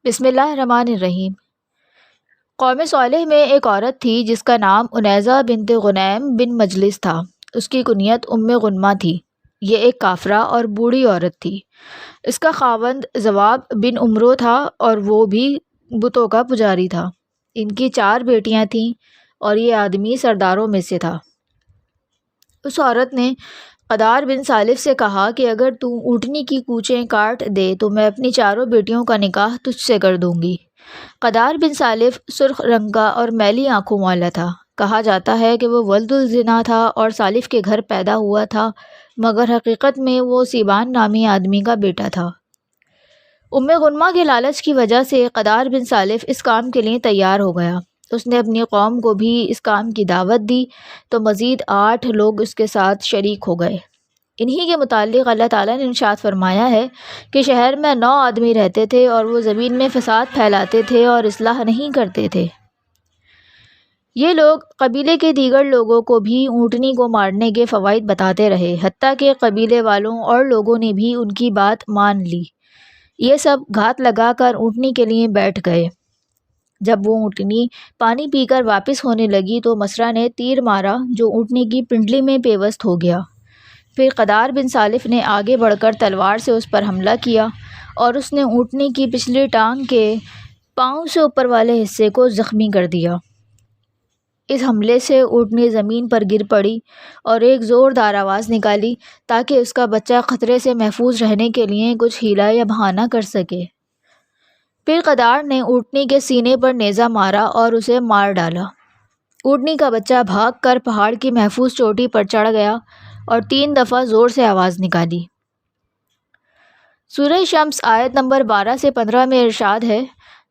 بسم اللہ الرحمن الرحیم۔ قوم صالح میں ایک عورت تھی جس کا نام انیزہ بنت غنیم بن مجلس تھا۔ اس کی کنیت غنمہ تھی۔ یہ ایک کافرہ اور بوڑھی عورت تھی۔ اس کا خاوند زواب بن عمرو تھا اور وہ بھی بتوں کا پجاری تھا۔ ان کی 4 بیٹیاں تھیں اور یہ آدمی سرداروں میں سے تھا۔ اس عورت نے قدار بن سالف سے کہا کہ اگر تو اونٹنی کی کوچیں کاٹ دے تو میں اپنی 4 بیٹیوں کا نکاح تجھ سے کر دوں گی۔ قدار بن سالف سرخ رنگ کا اور میلی آنکھوں والا تھا۔ کہا جاتا ہے کہ وہ ولد الزنا تھا اور سالف کے گھر پیدا ہوا تھا، مگر حقیقت میں وہ سیبان نامی آدمی کا بیٹا تھا۔ غنمہ کے لالچ کی وجہ سے قدار بن سالف اس کام کے لیے تیار ہو گیا۔ اس نے اپنی قوم کو بھی اس کام کی دعوت دی تو مزید 8 لوگ اس کے ساتھ شریک ہو گئے۔ انہی کے متعلق اللہ تعالیٰ نے ارشاد فرمایا ہے کہ شہر میں 9 آدمی رہتے تھے اور وہ زمین میں فساد پھیلاتے تھے اور اصلاح نہیں کرتے تھے۔ یہ لوگ قبیلے کے دیگر لوگوں کو بھی اونٹنی کو مارنے کے فوائد بتاتے رہے، حتیٰ کہ قبیلے والوں اور لوگوں نے بھی ان کی بات مان لی۔ یہ سب گھات لگا کر اونٹنی کے لیے بیٹھ گئے۔ جب وہ اونٹنی پانی پی کر واپس ہونے لگی تو مسرا نے تیر مارا جو اونٹنی کی پنڈلی میں پیوست ہو گیا۔ پھر قدار بن سالف نے آگے بڑھ کر تلوار سے اس پر حملہ کیا اور اس نے اونٹنی کی پچھلی ٹانگ کے پاؤں سے اوپر والے حصے کو زخمی کر دیا۔ اس حملے سے اونٹنی زمین پر گر پڑی اور ایک زوردار آواز نکالی تاکہ اس کا بچہ خطرے سے محفوظ رہنے کے لیے کچھ ہیلا یا بہانہ کر سکے۔ پھر قدار نے اونٹنی کے سینے پر نیزہ مارا اور اسے مار ڈالا۔ اونٹنی کا بچہ بھاگ کر پہاڑ کی محفوظ چوٹی پر چڑھ گیا اور 3 دفعہ زور سے آواز نکالی۔ سورہ شمس آیت نمبر 12 سے 15 میں ارشاد ہے،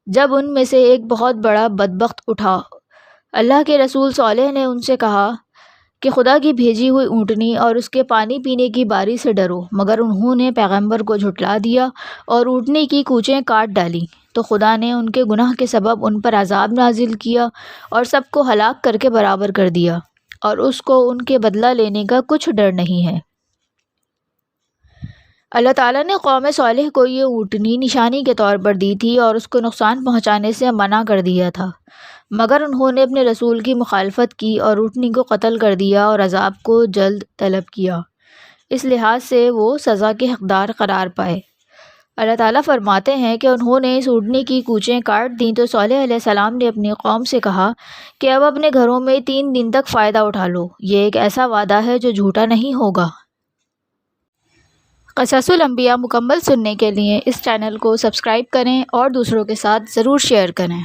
جب ان میں سے ایک بہت بڑا بدبخت اٹھا، اللہ کے رسول صالح نے ان سے کہا کہ خدا کی بھیجی ہوئی اونٹنی اور اس کے پانی پینے کی باری سے ڈرو، مگر انہوں نے پیغمبر کو جھٹلا دیا اور اونٹنی کی کوچیں کاٹ ڈالیں، تو خدا نے ان کے گناہ کے سبب ان پر عذاب نازل کیا اور سب کو ہلاک کر کے برابر کر دیا، اور اس کو ان کے بدلہ لینے کا کچھ ڈر نہیں ہے۔ اللہ تعالیٰ نے قوم صالح کو یہ اونٹنی نشانی کے طور پر دی تھی اور اس کو نقصان پہنچانے سے منع کر دیا تھا، مگر انہوں نے اپنے رسول کی مخالفت کی اور اونٹنی کو قتل کر دیا اور عذاب کو جلد طلب کیا۔ اس لحاظ سے وہ سزا کے حقدار قرار پائے۔ اللہ تعالیٰ فرماتے ہیں کہ انہوں نے اس اونٹنی کی کوچیں کاٹ دیں تو صالح علیہ السلام نے اپنی قوم سے کہا کہ اب اپنے گھروں میں 3 دن تک فائدہ اٹھا لو، یہ ایک ایسا وعدہ ہے جو جھوٹا نہیں ہوگا۔ قصص الانبیاء مکمل سننے کے لیے اس چینل کو سبسکرائب کریں اور دوسروں کے ساتھ ضرور شیئر کریں۔